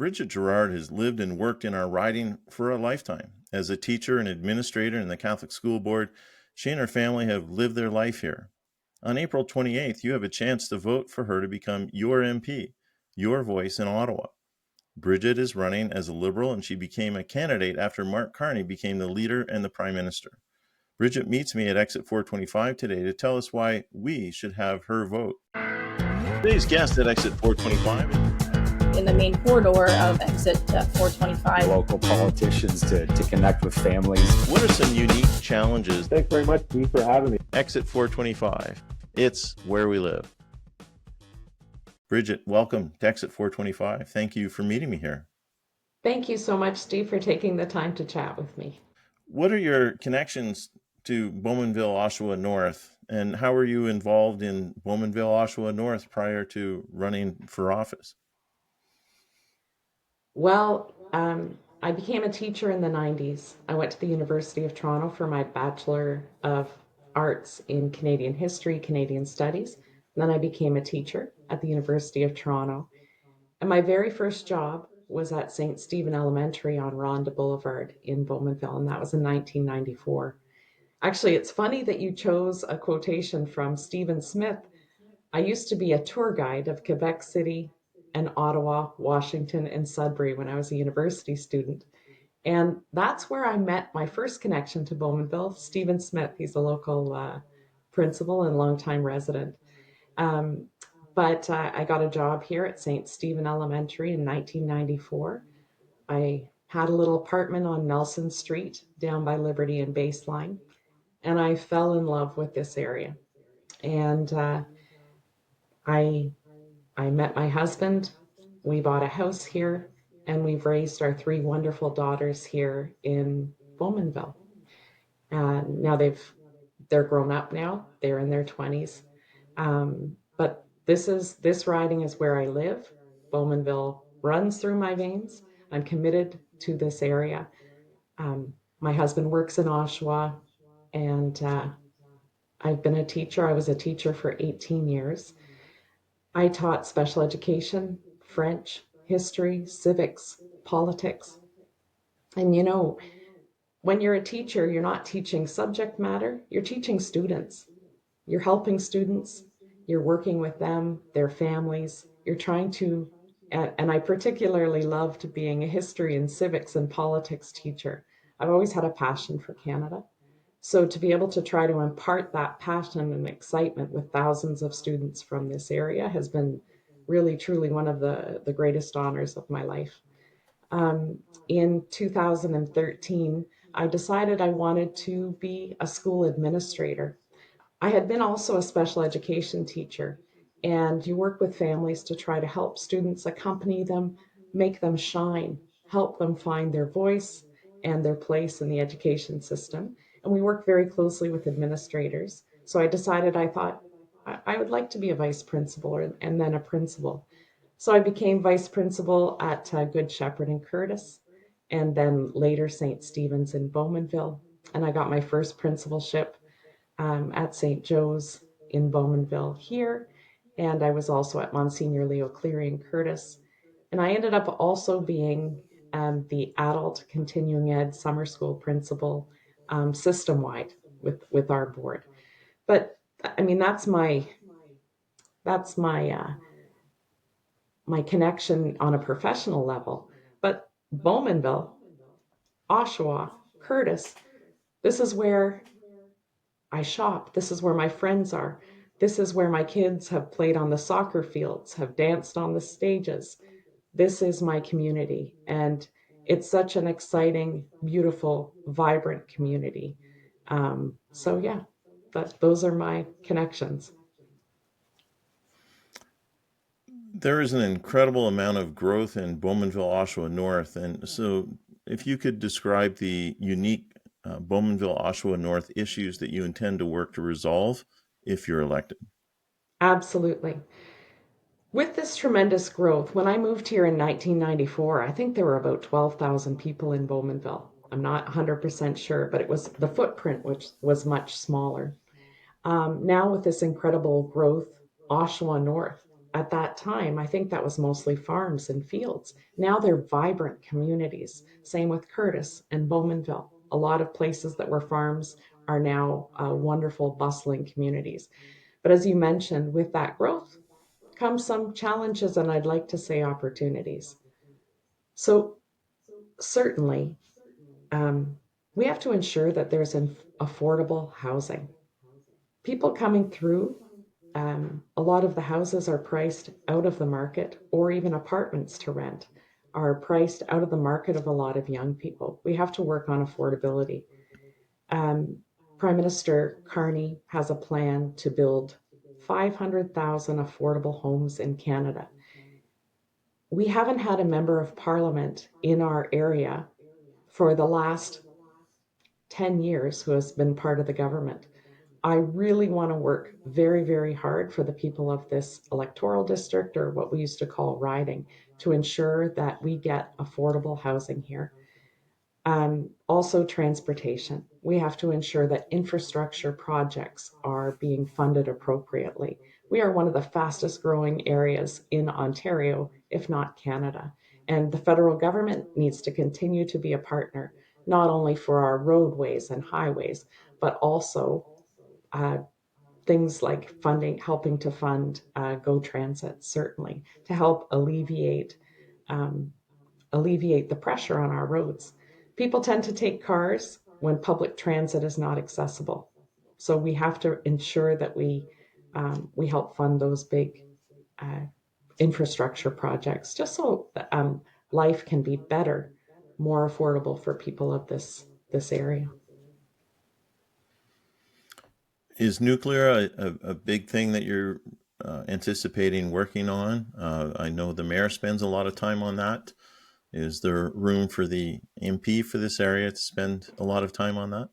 Bridget Girard has lived and worked in our riding for a lifetime. As a teacher and administrator in the Catholic School Board, she and her family have lived their life here. On April 28th, you have a chance to vote for her to become your MP, your voice in Ottawa. Bridget is running as a Liberal, and she became a candidate after Mark Carney became the leader and the Prime Minister. Bridget meets me at exit 425 today to tell us why we should have her vote. Today's guest at exit 425. In the main corridor of exit 425. Local politicians to connect with families. What are some unique challenges? Thanks very much, Steve, for having me. Exit 425. It's where we live. Bridget, welcome to exit 425. Thank you for meeting me here. Thank you so much, Steve, for taking the time to chat with me. What are your connections to Bowmanville Oshawa North, and how were you involved in Bowmanville Oshawa North prior to running for office? Well, I became a teacher in the 90s. I went to the University of Toronto for my Bachelor of Arts in Canadian History, Canadian Studies. And then I became a teacher at the University of Toronto. And my very first job was at St. Stephen Elementary on Rhonda Boulevard in Bowmanville, and that was in 1994. Actually, it's funny that you chose a quotation from Stephen Smith. I used to be a tour guide of Quebec City and Ottawa, Washington, and Sudbury when I was a university student. And that's where I met my first connection to Bowmanville, Stephen Smith. He's a local principal and longtime resident. But I got a job here at St. Stephen Elementary in 1994. I had a little apartment on Nelson Street down by Liberty and Baseline, and I fell in love with this area. And I met my husband, we bought a house here, and we've raised our three wonderful daughters here in Bowmanville. And now they're grown up now, they're in their 20s. But this riding is where I live. Bowmanville runs through my veins. I'm committed to this area. My husband works in Oshawa, and I've been a teacher. I was a teacher for 18 years. I taught special education, French, history, civics, politics. And you know, when you're a teacher, you're not teaching subject matter, you're teaching students. You're helping students, you're working with them, their families. You're trying to, and I particularly loved being a history and civics and politics teacher. I've always had a passion for Canada. So to be able to try to impart that passion and excitement with thousands of students from this area has been really, truly one of the greatest honors of my life. In 2013, I decided I wanted to be a school administrator. I had been also a special education teacher, and you work with families to try to help students, accompany them, make them shine, help them find their voice and their place in the education system. And we work very closely with administrators. So I decided, I thought, I would like to be a vice principal and then a principal. So I became vice principal at Good Shepherd in Curtis, and then later St. Stephen's in Bowmanville. And I got my first principalship at St. Joe's in Bowmanville here. And I was also at Monsignor Leo Cleary in Curtis. And I ended up also being the adult continuing ed summer school principal system-wide with our board. But I mean, that's my connection on a professional level. But Bowmanville, Oshawa, Curtis, this is where I shop. This is where my friends are. This is where my kids have played on the soccer fields, have danced on the stages. This is my community, and it's such an exciting, beautiful, vibrant community. So yeah, those are my connections. There is an incredible amount of growth in Bowmanville Oshawa North, and so if you could describe the unique Bowmanville Oshawa North issues that you intend to work to resolve if you're elected. Absolutely. With this tremendous growth, when I moved here in 1994, I think there were about 12,000 people in Bowmanville. I'm not 100% sure, but it was the footprint which was much smaller. Now with this incredible growth, Oshawa North, at that time, I think that was mostly farms and fields. Now they're vibrant communities. Same with Curtis and Bowmanville. A lot of places that were farms are now wonderful, bustling communities. But as you mentioned, with that growth comes some challenges, and I'd like to say opportunities. So certainly, we have to ensure that there's an affordable housing. People coming through, a lot of the houses are priced out of the market, or even apartments to rent are priced out of the market of a lot of young people. We have to work on affordability. Um, Prime Minister Carney has a plan to build 500,000 affordable homes in Canada. We haven't had a member of parliament in our area for the last 10 years who has been part of the government. I really want to work very, very hard for the people of this electoral district, or what we used to call riding, to ensure that we get affordable housing here. Also, transportation. We have to ensure that infrastructure projects are being funded appropriately. We are one of the fastest growing areas in Ontario, if not Canada. And the federal government needs to continue to be a partner, not only for our roadways and highways, but also uh, things like funding, helping to fund Go Transit, certainly, to help um, alleviate the pressure on our roads. People tend to take cars when public transit is not accessible. So we have to ensure that we help fund those big uh, infrastructure projects, just so life can be better, more affordable for people of this area. Is nuclear a big thing that you're anticipating working on? I know the mayor spends a lot of time on that. Is there room for the MP for this area to spend a lot of time on that?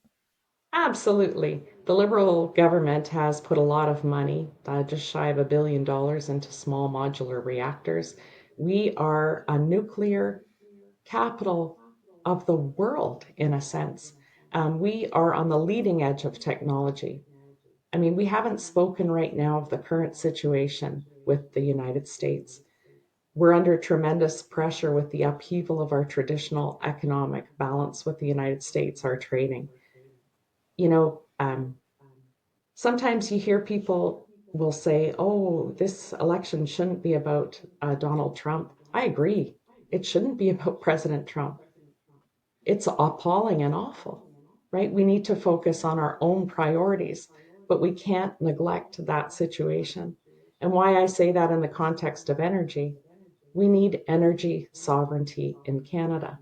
Absolutely. The Liberal government has put a lot of money, just shy of $1 billion, into small modular reactors. We are a nuclear capital of the world, in a sense. We are on the leading edge of technology. I mean, we haven't spoken right now of the current situation with the United States. We're under tremendous pressure with the upheaval of our traditional economic balance with the United States, our trading. You know, sometimes you hear people will say, oh, this election shouldn't be about Donald Trump. I agree. It shouldn't be about President Trump. It's appalling and awful, right? We need to focus on our own priorities, but we can't neglect that situation. And why I say that in the context of energy, we need energy sovereignty in Canada.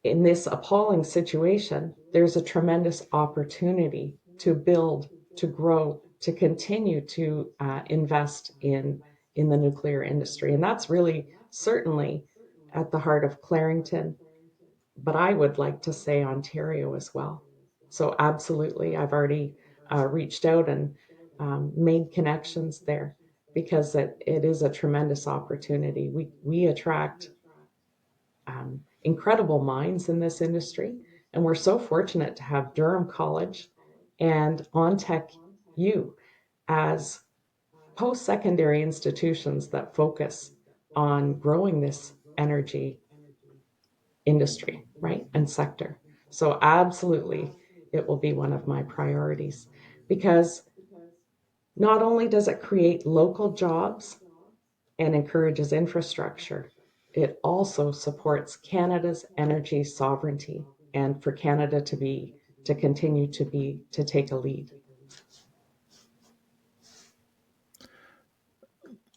In this appalling situation, there's a tremendous opportunity to build, to grow, to continue to invest in the nuclear industry. And that's really certainly at the heart of Clarington, but I would like to say Ontario as well. So absolutely, I've already reached out and made connections there, because it is a tremendous opportunity. We attract incredible minds in this industry, and we're so fortunate to have Durham College and OnTech U as post-secondary institutions that focus on growing this energy industry, right, and sector. So absolutely, it will be one of my priorities, because not only does it create local jobs and encourages infrastructure, it also supports Canada's energy sovereignty, and for Canada to continue to take a lead.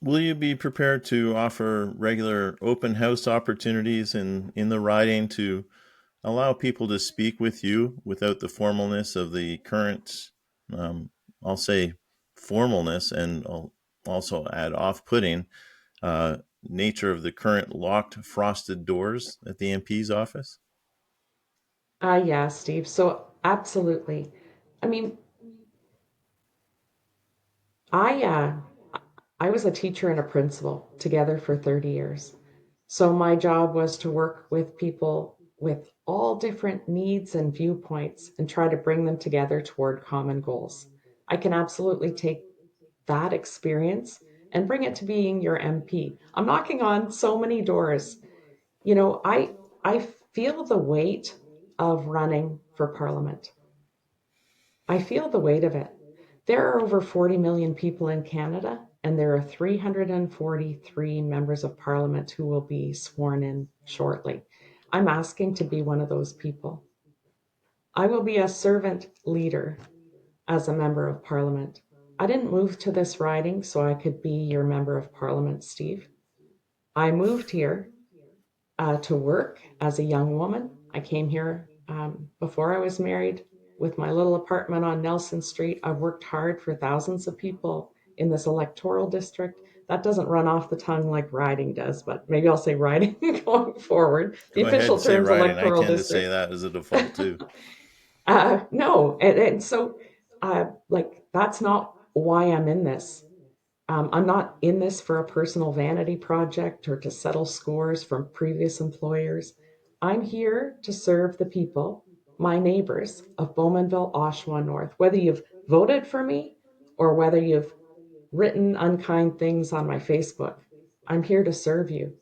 Will you be prepared to offer regular open house opportunities in the riding to allow people to speak with you without the formalness of the current, um, I'll say formalness, and I'll also add off-putting nature of the current locked frosted doors at the MP's office? Yeah, Steve. So absolutely. I mean, I I was a teacher and a principal together for 30 years. So my job was to work with people with all different needs and viewpoints and try to bring them together toward common goals. I can absolutely take that experience and bring it to being your MP. I'm knocking on so many doors. You know, I feel the weight of running for Parliament. I feel the weight of it. There are over 40 million people in Canada, and there are 343 members of Parliament who will be sworn in shortly. I'm asking to be one of those people. I will be a servant leader as a member of Parliament. I didn't move to this riding so I could be your member of Parliament, Steve. I moved here to work as a young woman. I came here before I was married with my little apartment on Nelson Street. I've worked hard for thousands of people in this electoral district. That doesn't run off the tongue like riding does, but maybe I'll say riding going forward. The Go ahead official and say term's riding. I electoral tend to say district. that as a default too. No, and so like that's not why I'm in this. I'm not in this for a personal vanity project or to settle scores from previous employers. I'm here to serve the people, my neighbors of Bowmanville, Oshawa North, whether you've voted for me or whether you've written unkind things on my Facebook. I'm here to serve you.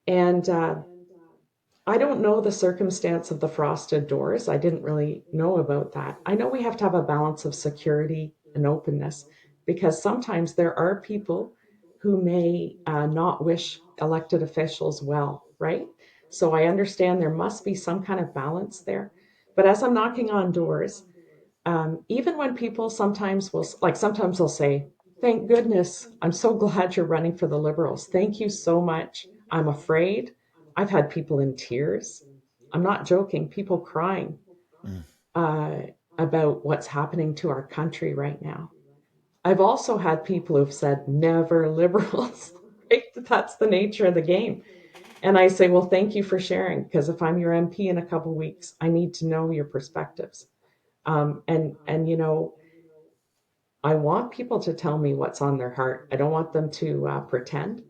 And I don't know the circumstance of the frosted doors. I didn't really know about that. I know we have to have a balance of security and openness because sometimes there are people who may not wish elected officials well, right? So I understand there must be some kind of balance there. But as I'm knocking on doors, even when people sometimes they'll say, thank goodness, I'm so glad you're running for the Liberals. Thank you so much. I'm afraid. I've had people in tears. I'm not joking, people crying Mm. uh, about what's happening to our country right now. I've also had people who've said, never Liberals. Right? That's the nature of the game. And I say, well, thank you for sharing, because if I'm your MP in a couple of weeks, I need to know your perspectives. And you know, I want people to tell me what's on their heart. I don't want them to pretend.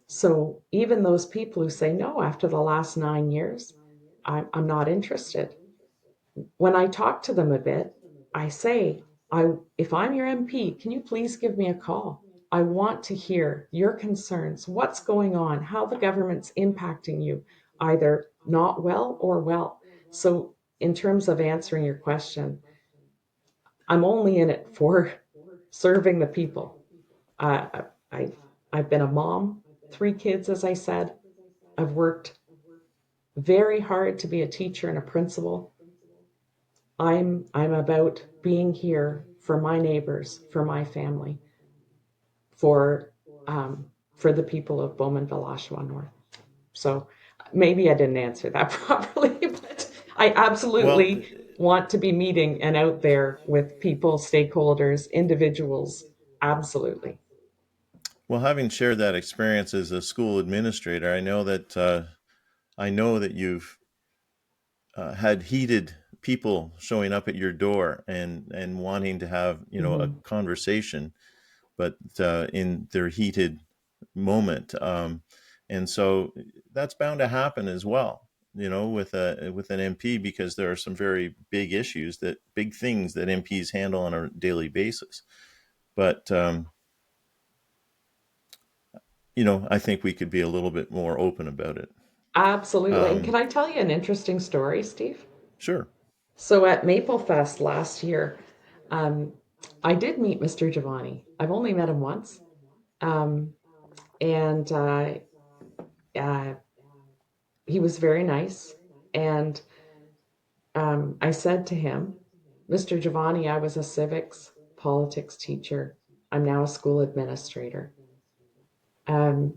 So even those people who say no after the last 9 years, I'm not interested. When I talk to them a bit, I say, if I'm your MP, can you please give me a call? I want to hear your concerns, what's going on, how the government's impacting you, either not well or well. So in terms of answering your question, I'm only in it for serving the people. Uh, I, I've been a mom, 3 kids, as I said. I've worked very hard to be a teacher and a principal. I'm about being here for my neighbors, for my family, for um, for the people of Bowmanville, Oshawa North. So maybe I didn't answer that properly, but I Well, absolutely want to be meeting and out there with people, stakeholders, individuals. Absolutely. well, having shared that experience as a school administrator, I know that you've had heated people showing up at your door and wanting to have a Mm-hmm. conversation, but in their heated moment, and so that's bound to happen as well. With an MP, because there are some very big things that MPs handle on a daily basis. But I think we could be a little bit more open about it. Absolutely. And can Um, I tell you an interesting story, Steve? sure. So at Maple Fest last year, um, I did meet Mr. Giovanni. I've only met him once. Um, and uh, he was very nice. And I said to him, Mr. Giovanni, I was a civics politics teacher. I'm now a school administrator. Um,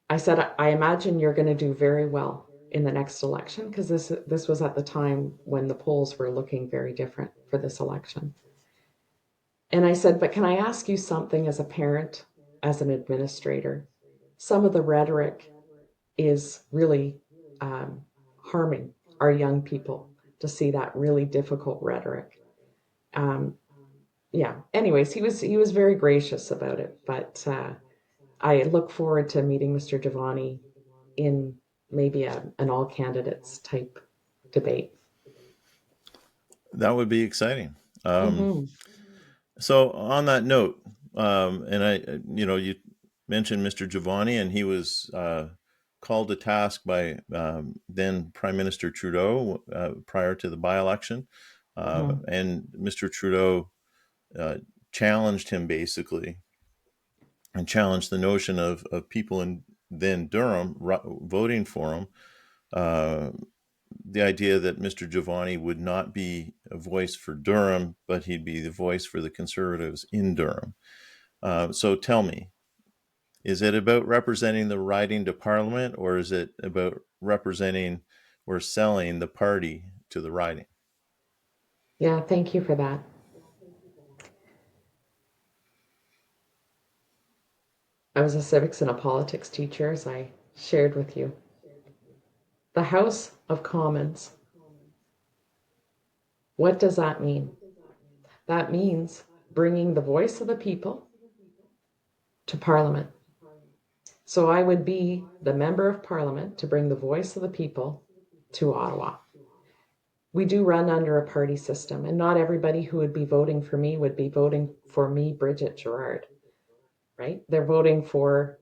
I said, I imagine you're going to do very well in the next election, because this was at the time when the polls were looking very different for this election. And I said, but can I ask you something as a parent, as an administrator? Some of the rhetoric is really harming our young people to see that really difficult rhetoric. Um, yeah. Anyways, he was very gracious about it, but I look forward to meeting Mr. Giovanni in maybe an all candidates type debate. That would be exciting. Mm-hmm. So on that note, and I, you mentioned Mr. Giovanni, and he was called to task by then Prime Minister Trudeau prior to the by-election. And Mr. Trudeau challenged him basically, and challenged the notion of people in then Durham voting for him. The idea that Mr. Giovanni would not be a voice for Durham, but he'd be the voice for the Conservatives in Durham. So tell me, is it about representing the riding to Parliament, or is it about representing or selling the party to the riding? Yeah, thank you for that. I was a civics and a politics teacher, as I shared with you. The House of Commons. What does that mean? That means bringing the voice of the people to Parliament. So I would be the member of Parliament to bring the voice of the people to Ottawa. We do run under a party system, and not everybody who would be voting for me would be voting for me, Bridget Girard, right? They're voting for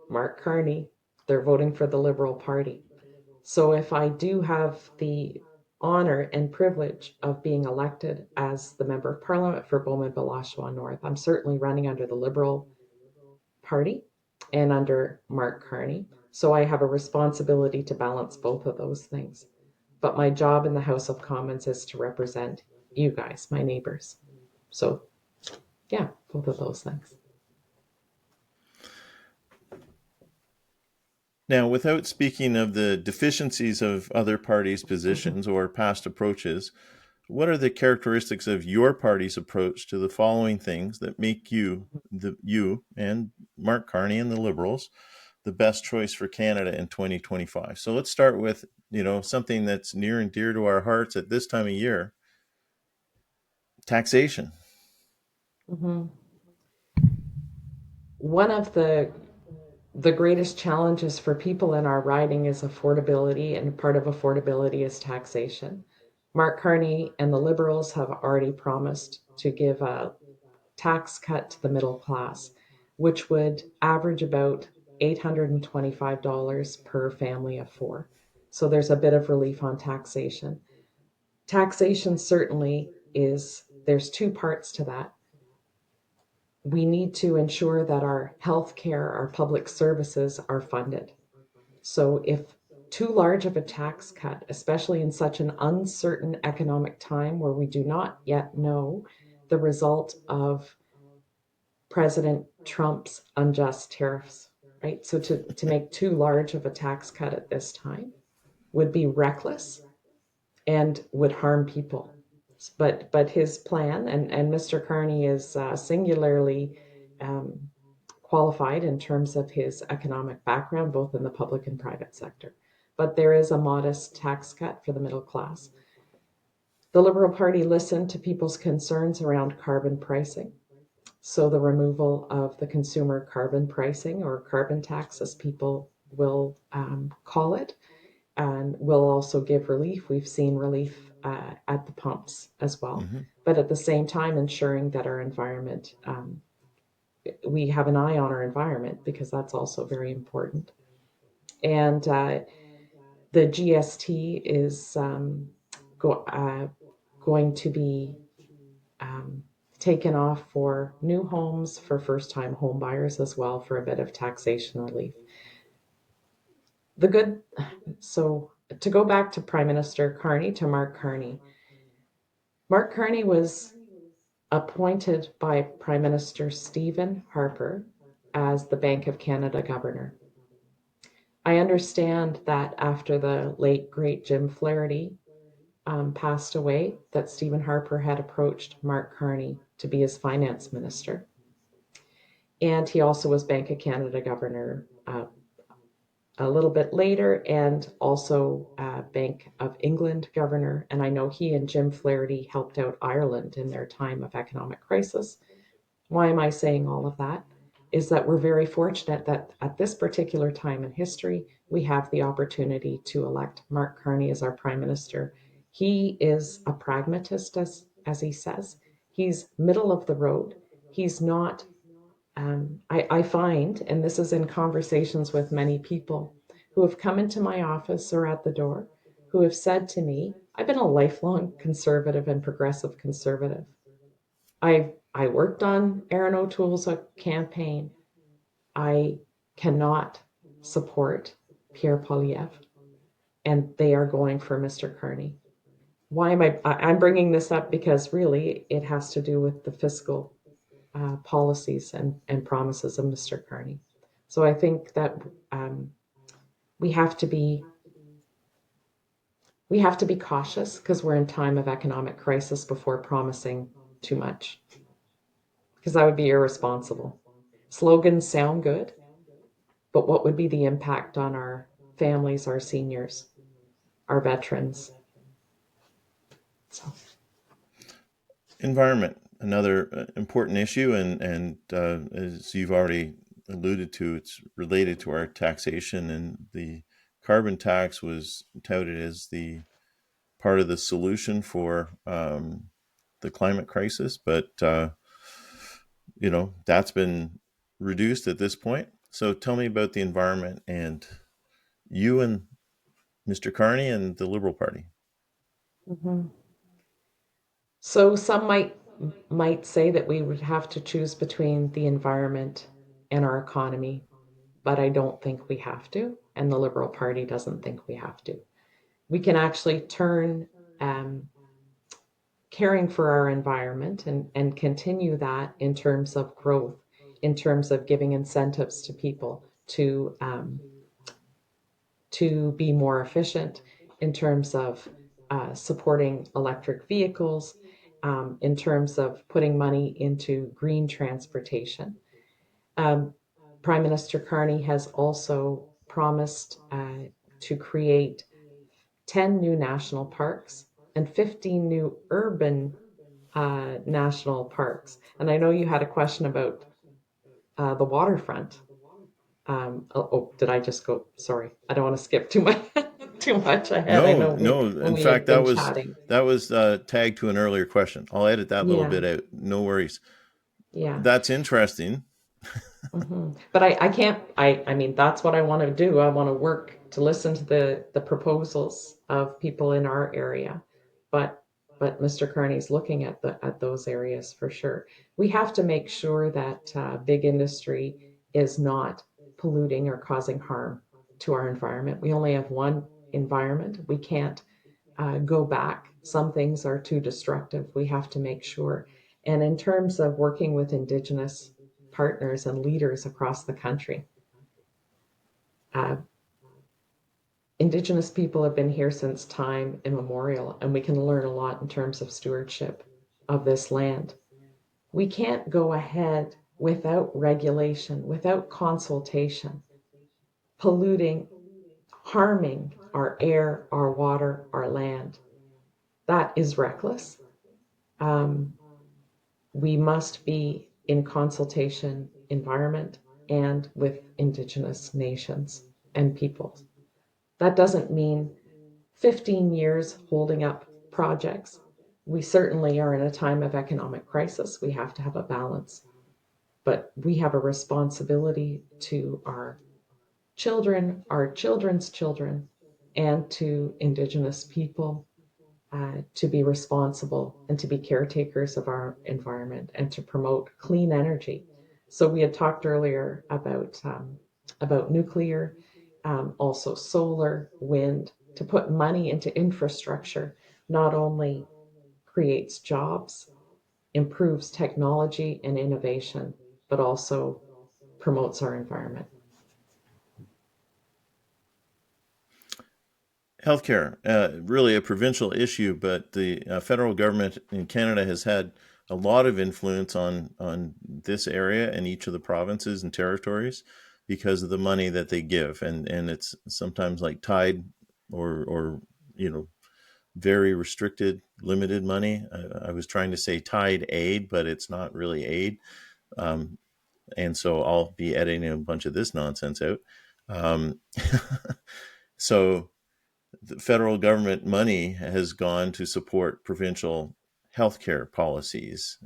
Mark Carney. They're voting for the Liberal Party. So if I do have the honor and privilege of being elected as the member of Parliament for Bowmanville Oshawa North, I'm certainly running under the Liberal Party and under Mark Carney. So I have a responsibility to balance both of those things. But my job in the House of Commons is to represent you guys, my neighbors. So yeah, both of those things. Now, without speaking of the deficiencies of other parties' positions or past approaches, what are the characteristics of your party's approach to the following things that make you and Mark Carney and the Liberals the best choice for Canada in 2025? So let's start with, something that's near and dear to our hearts at this time of year: taxation. Mm-hmm. One of the greatest challenges for people in our riding is affordability, and part of affordability is taxation. Mark Carney and the Liberals have already promised to give a tax cut to the middle class, which would average about $825 per family of four. So there's a bit of relief on taxation. Taxation certainly there's two parts to that. We need to ensure that our healthcare, our public services are funded. So if too large of a tax cut, especially in such an uncertain economic time where we do not yet know the result of President Trump's unjust tariffs, right? So to make too large of a tax cut at this time would be reckless and would harm people. But his plan, and Mr. Carney is singularly qualified in terms of his economic background, both in the public and private sector. But there is a modest tax cut for the middle class. The Liberal Party listened to people's concerns around carbon pricing. So the removal of the consumer carbon pricing, or carbon tax as people will call it, and will also give relief. We've seen relief at the pumps as well. Mm-hmm. But at the same time, ensuring that our environment, we have an eye on our environment, because that's also very important. And the GST is going to be taken off for new homes, for first-time home buyers as well, for a bit of taxation relief. So to go back to Prime Minister Carney, to Mark Carney. Mark Carney was appointed by Prime Minister Stephen Harper as the Bank of Canada governor. I understand that after the late, great Jim Flaherty passed away, that Stephen Harper had approached Mark Carney to be his finance minister. And he also was Bank of Canada governor a little bit later, and also Bank of England governor. And I know he and Jim Flaherty helped out Ireland in their time of economic crisis. Why am I saying all of that? Is that we're very fortunate that at this particular time in history, we have the opportunity to elect Mark Carney as our Prime Minister. He is a pragmatist, as he says. He's middle of the road. He's not I find, and this is in conversations with many people who have come into my office or at the door, who have said to me, I've been a lifelong conservative and progressive conservative. I worked on Aaron O'Toole's campaign. I cannot support Pierre Poilievre, and they are going for Mr. Carney. Why am I'm bringing this up because really it has to do with the fiscal policies and promises of Mr. Carney. So I think that we have to be cautious because we're in time of economic crisis before promising too much, because that would be irresponsible. Slogans sound good, but what would be the impact on our families, our seniors, our veterans? So. Environment, another important issue, and as you've already alluded to, it's related to our taxation, and the carbon tax was touted as the part of the solution for the climate crisis, but that's been reduced at this point. So tell me about the environment and you and Mr. Carney and the Liberal Party. Mm-hmm. So some might say that we would have to choose between the environment and our economy, but I don't think we have to, and the Liberal Party doesn't think we have to. We can actually turn caring for our environment and continue that in terms of growth, in terms of giving incentives to people to be more efficient, in terms of supporting electric vehicles, in terms of putting money into green transportation. Prime Minister Carney has also promised to create 10 new national parks and 15 new urban national parks. And I know you had a question about the waterfront. Did I just go? Sorry, I don't want to skip too much ahead. I know No. when In we fact, had been chatting. that was tagged to an earlier question. I'll edit that little Yeah, bit out. No worries. yeah. That's interesting. But I can't. I mean, that's what I want to do. I want to work to listen to the proposals of people in our area, but Mr. Carney's looking at those areas for sure. We have to make sure that big industry is not polluting or causing harm to our environment. We only have one environment. We can't go back. Some things are too destructive. We have to make sure. And in terms of working with Indigenous partners and leaders across the country, uh, Indigenous people have been here since time immemorial, and we can learn a lot in terms of stewardship of this land. We can't go ahead without regulation, without consultation, polluting, harming our air, our water, our land. That is reckless. We must be in consultation environment and with Indigenous nations and peoples. That doesn't mean 15 years holding up projects. We certainly are in a time of economic crisis. We have to have a balance. But we have a responsibility to our children, our children's children, and to Indigenous people to be responsible and to be caretakers of our environment and to promote clean energy. So we had talked earlier about nuclear, also solar, wind. To put money into infrastructure not only creates jobs, improves technology and innovation, but also promotes our environment. Healthcare, really a provincial issue, but the federal government in Canada has had a lot of influence on this area in each of the provinces and territories because of the money that they give, and it's sometimes like tied or very restricted, limited money. I was trying to say tied aid, but it's not really aid, and so I'll be editing a bunch of this nonsense out. Um, so the federal government money has gone to support provincial healthcare policies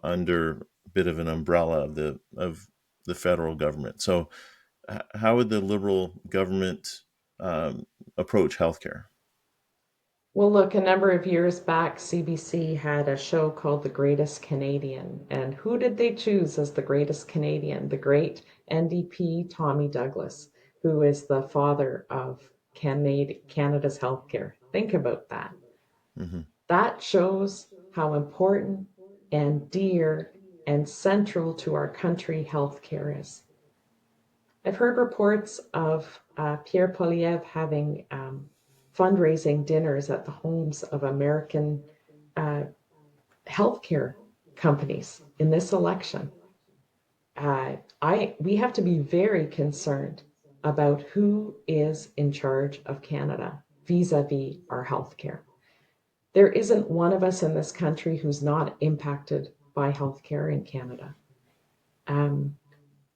under a bit of an umbrella of the federal government. So how would the Liberal government approach healthcare? Well, look, a number of years back, CBC had a show called The Greatest Canadian. And who did they choose as the greatest Canadian? The great NDP Tommy Douglas, who is the father of Canada's healthcare. Think about that. Mm-hmm. That shows how important and dear and central to our country healthcare is. I've heard reports of Pierre Poilievre having fundraising dinners at the homes of American healthcare companies in this election. We have to be very concerned about who is in charge of Canada vis-a-vis our healthcare. There isn't one of us in this country who's not impacted by healthcare in Canada.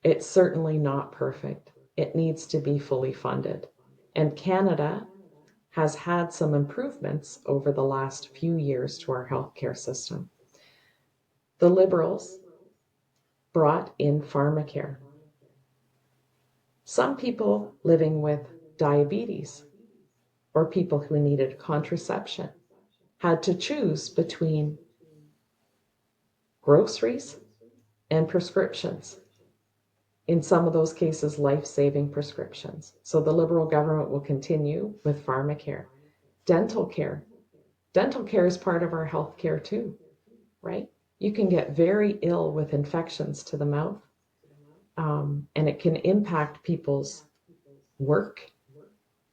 It's certainly not perfect. It needs to be fully funded. And Canada has had some improvements over the last few years to our healthcare system. The Liberals brought in pharmacare. Some people living with diabetes or people who needed contraception had to choose between groceries and prescriptions. In some of those cases, life-saving prescriptions. So the Liberal government will continue with pharmacare. Dental care. Dental care is part of our health care too, right? You can get very ill with infections to the mouth, and it can impact people's work,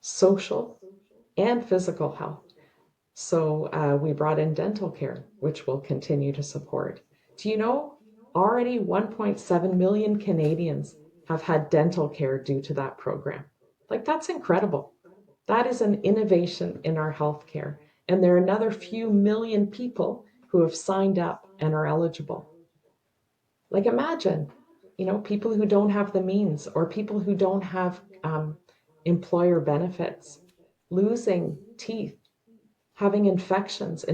social, and physical health. So we brought in dental care, which we'll continue to support. Do you know already 1.7 million Canadians have had dental care due to that program? Like, that's incredible. That is an innovation in our healthcare. And there are another few million people who have signed up and are eligible. Like, imagine, people who don't have the means or people who don't have employer benefits, losing teeth, having infections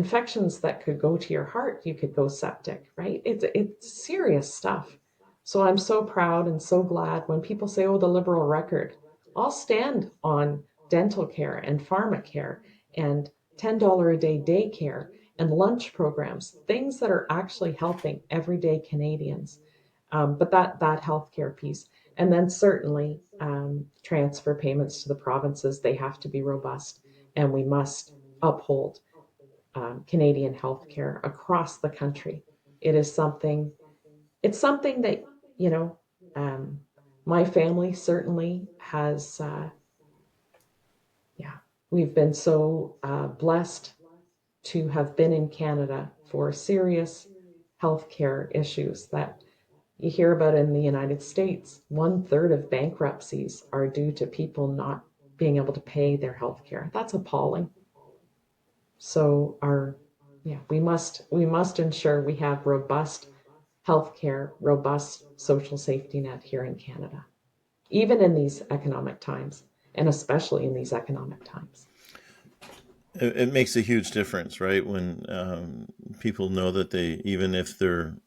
that could go to your heart. You could go septic, right? It's serious stuff. So I'm so proud and so glad when people say, oh, the Liberal record. I'll stand on dental care and pharmacare and $10 a day daycare and lunch programs, things that are actually helping everyday Canadians. But that healthcare piece. And then certainly transfer payments to the provinces, they have to be robust, and we must uphold Canadian healthcare across the country. It's something that, my family certainly has, we've been so blessed to have been in Canada for serious healthcare issues that you hear about in the United States. 1/3 of bankruptcies are due to people not being able to pay their healthcare. That's appalling. So we must ensure we have robust healthcare, robust social safety net here in Canada, even in these economic times, and especially in these economic times. It makes a huge difference, right? When people know that even if their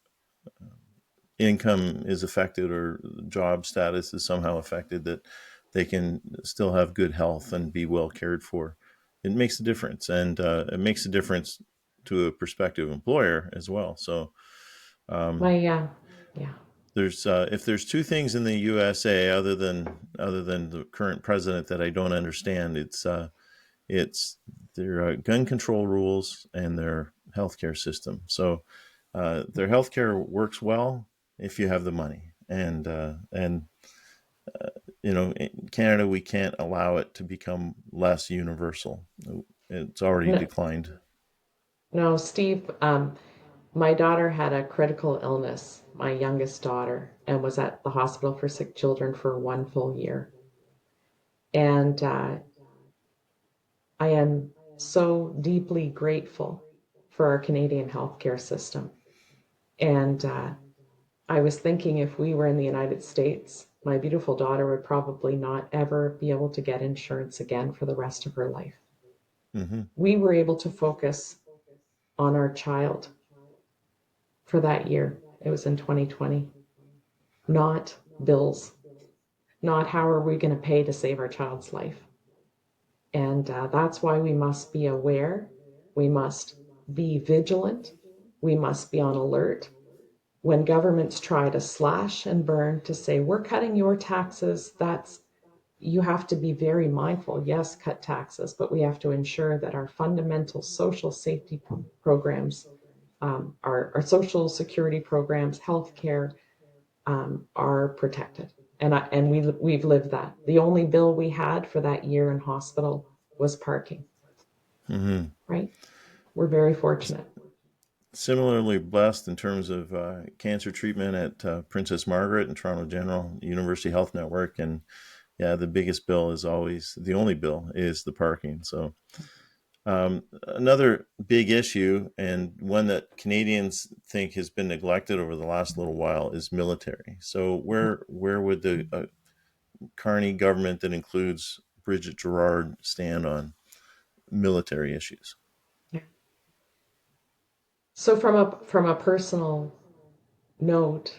income is affected or job status is somehow affected, that they can still have good health and be well cared for. It makes a difference, and it makes a difference to a prospective employer as well. So, there's if there's two things in the USA other than the current president that I don't understand, it's their gun control rules and their healthcare system. So their healthcare works well if you have the money, and in Canada we can't allow it to become less universal. It's already declined. No, Steve, my daughter had a critical illness, my youngest daughter, and was at the hospital for sick children for 1 full year. And I am so deeply grateful for our Canadian healthcare system. And I was thinking, if we were in the United States, my beautiful daughter would probably not ever be able to get insurance again for the rest of her life. Mm-hmm. We were able to focus on our child for that year. It was in 2020. not bills, not how are we going to pay to save our child's life. And that's why we must be aware, we must be vigilant, we must be on alert. When governments try to slash and burn to say, we're cutting your taxes, you have to be very mindful. Yes, cut taxes, but we have to ensure that our fundamental social safety programs, our social security programs, healthcare, are protected. And we've lived that. The only bill we had for that year in hospital was parking. Mm-hmm. Right? We're very fortunate. Similarly blessed in terms of cancer treatment at Princess Margaret and Toronto General University Health Network. And yeah, the biggest bill is always, the only bill is the parking. So another big issue, and one that Canadians think has been neglected over the last little while, is military. So where would the Carney government that includes Bridget Girard stand on military issues? Yeah. So from a personal note,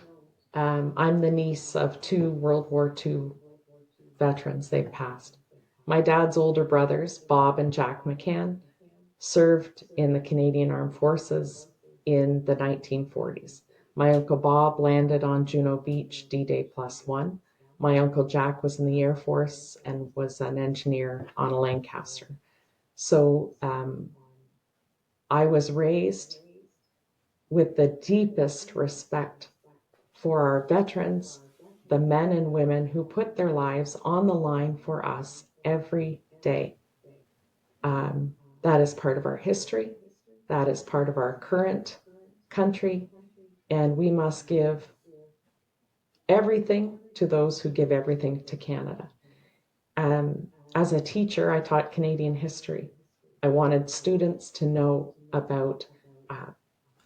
I'm the niece of 2 World War II veterans. They've passed. My dad's older brothers, Bob and Jack McCann, served in the Canadian Armed Forces in the 1940s. My Uncle Bob landed on Juno Beach D-Day +1. My Uncle Jack was in the Air Force and was an engineer on a Lancaster. So I was raised with the deepest respect for our veterans, the men and women who put their lives on the line for us every day. That is part of our history. That is part of our current country. And we must give everything to those who give everything to Canada. As a teacher, I taught Canadian history. I wanted students to know about,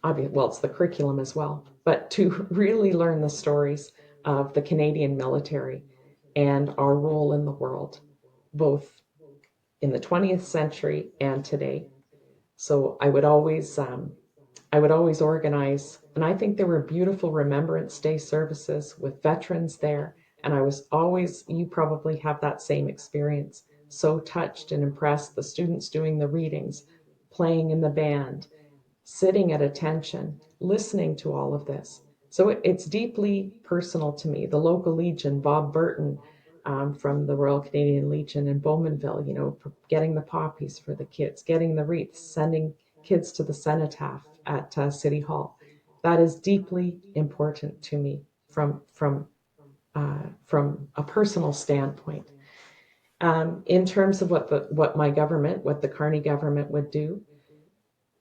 it's the curriculum as well, but to really learn the stories of the Canadian military and our role in the world, both in the 20th century and today. So I would always organize, and I think there were beautiful Remembrance Day services with veterans there. And I was always, you probably have that same experience, so touched and impressed, the students doing the readings, playing in the band, sitting at attention, listening to all of this. So it's deeply personal to me. The local Legion, Bob Burton, from the Royal Canadian Legion in Bowmanville, getting the poppies for the kids, getting the wreaths, sending kids to the cenotaph at City Hall. That is deeply important to me from a personal standpoint. In terms of what the Carney government would do,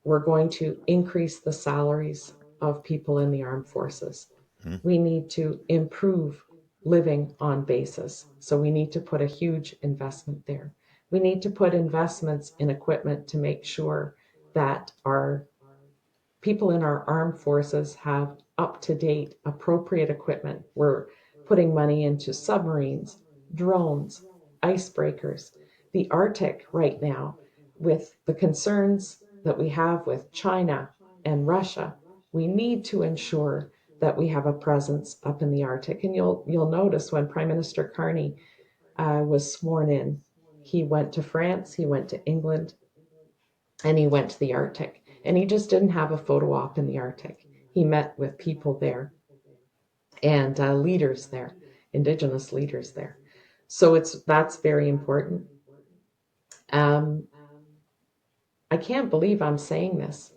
we're going to increase the salaries of people in the armed forces. Mm-hmm. We need to improve living on basis. So we need to put a huge investment there. We need to put investments in equipment to make sure that our people in our armed forces have up-to-date, appropriate equipment. We're putting money into submarines, drones, icebreakers. The Arctic right now, with the concerns that we have with China and Russia, we need to ensure that we have a presence up in the Arctic. And you'll notice when Prime Minister Carney was sworn in, he went to France, he went to England, and he went to the Arctic. And he just didn't have a photo op in the Arctic. He met with people there and leaders there, Indigenous leaders there. So that's very important. I can't believe I'm saying this.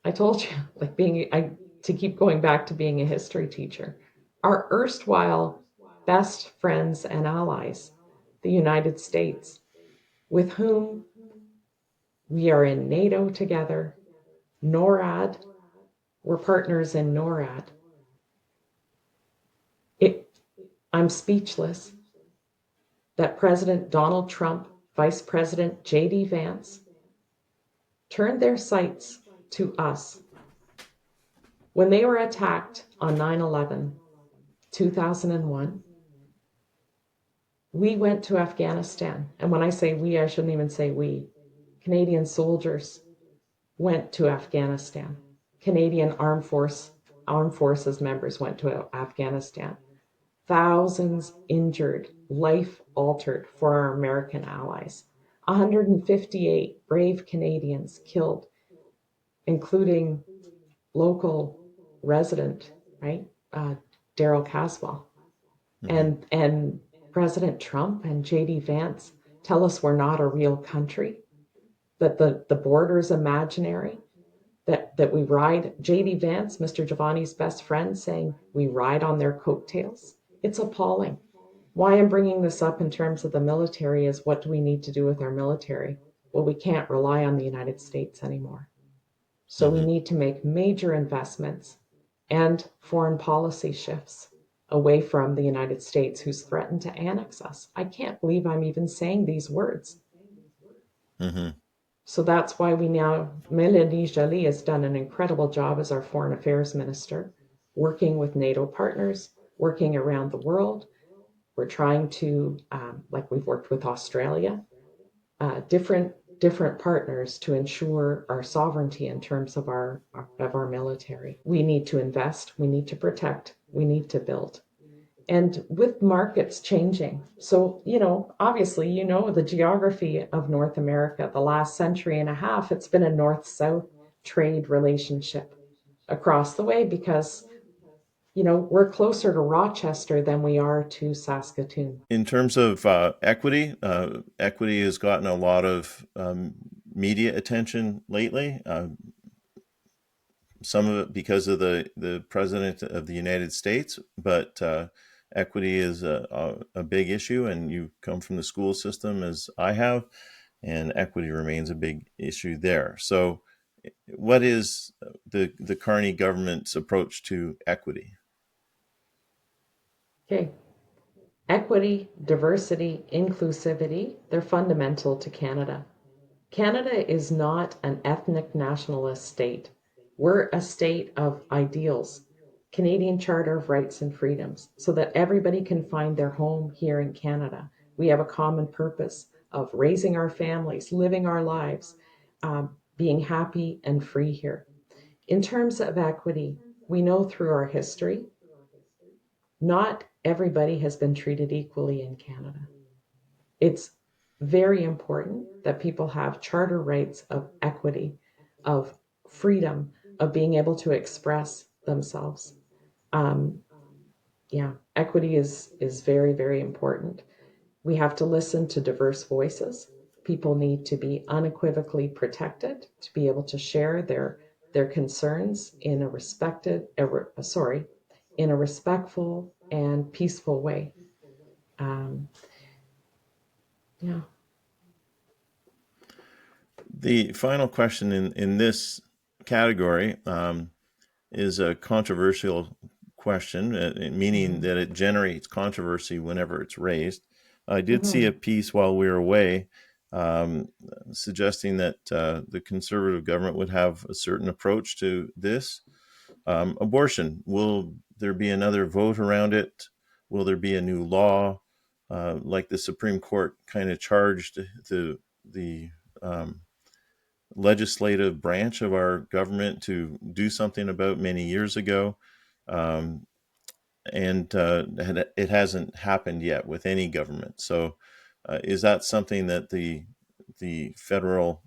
I told you, to keep going back to being a history teacher. Our erstwhile best friends and allies, the United States, with whom we are in NATO together, NORAD, we're partners in NORAD. I'm speechless that President Donald Trump, Vice President J.D. Vance, turned their sights to us. When they were attacked on 9/11, 2001, we went to Afghanistan. And when I say we, I shouldn't even say we. Canadian soldiers went to Afghanistan. Canadian Armed Force armed forces members went to Afghanistan. Thousands injured, life altered for our American allies. 158 brave Canadians killed, including local resident, right? Daryl Caswell. And President Trump and J.D. Vance tell us we're not a real country, that the border is imaginary, that we ride. J.D. Vance, Mr. Giovanni's best friend, saying we ride on their coattails. It's appalling. Why I'm bringing this up in terms of the military is, what do we need to do with our military? Well, we can't rely on the United States anymore. So we need to make major investments and foreign policy shifts away from the United States, who's threatened to annex us. I can't believe I'm even saying these words. So that's why we now, Mélanie Joly has done an incredible job as our foreign affairs minister, working with NATO partners, working around the world. We're trying to, like we've worked with Australia, different partners to ensure our sovereignty in terms of our military. We need to invest, we need to protect, we need to build. And with markets changing, so, obviously, the geography of North America, the last century and a half, it's been a north-south trade relationship across the way because, we're closer to Rochester than we are to Saskatoon. In terms of equity, equity has gotten a lot of media attention lately. Some of it because of the President of the United States, but equity is a big issue, and you come from the school system as I have, and equity remains a big issue there. So what is the Carney government's approach to equity? Okay. Equity, diversity, inclusivity, they're fundamental to Canada. Canada is not an ethnic nationalist state. We're a state of ideals, Canadian Charter of Rights and Freedoms, so that everybody can find their home here in Canada. We have a common purpose of raising our families, living our lives, being happy and free here. In terms of equity, we know through our history, not everybody has been treated equally in Canada. It's very important that people have charter rights of equity, of freedom, of being able to express themselves. Equity is very, very important. We have to listen to diverse voices. People need to be unequivocally protected to be able to share their concerns in a respectful and peaceful way. The final question in this category is a controversial question, meaning that it generates controversy whenever it's raised. I did see a piece while we were away suggesting that the Conservative government would have a certain approach to this. Abortion, will there be another vote around it? Will there be a new law? Like the Supreme Court kind of charged the legislative branch of our government to do something about many years ago. And it hasn't happened yet with any government. So is that something that the federal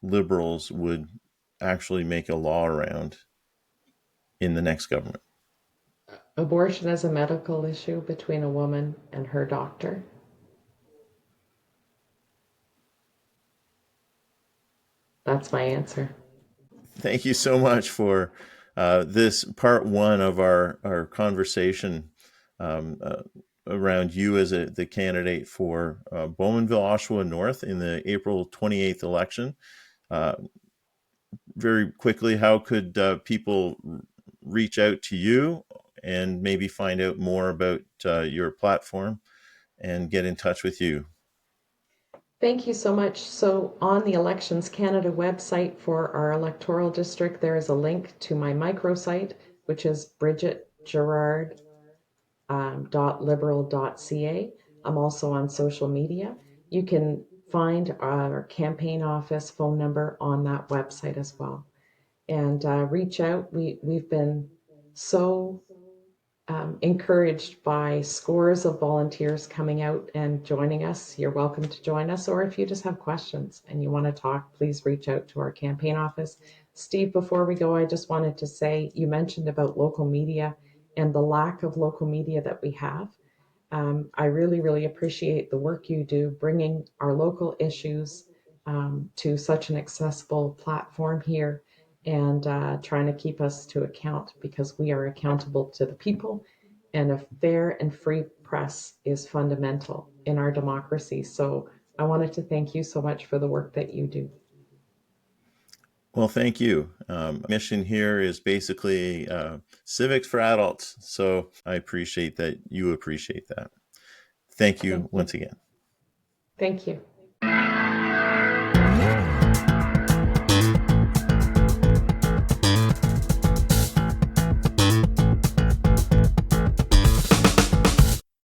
Liberals would actually make a law around in the next government? Abortion is a medical issue between a woman and her doctor. That's my answer. Thank you so much for this part one of our conversation around you as the candidate for Bowmanville Oshawa North in the April 28th election. Very quickly, how could people reach out to you and maybe find out more about your platform and get in touch with you? Thank you so much. So on the Elections Canada website for our electoral district, there is a link to my microsite, which is Bridget Girard .liberal.ca. I'm also on social media. You can find our campaign office phone number on that website as well. And reach out. We've been so encouraged by scores of volunteers coming out and joining us. You're welcome to join us, or if you just have questions and you want to talk, please reach out to our campaign office. Steve, before we go, I just wanted to say, you mentioned about local media and the lack of local media that we have. I really, really appreciate the work you do, bringing our local issues to such an accessible platform here, and trying to keep us to account, because we are accountable to the people, and a fair and free press is fundamental in our democracy. So I wanted to thank you so much for the work that you do. Well, thank you. Mission here is basically civics for adults. So I appreciate that you appreciate that. Thank you once again. Thank you.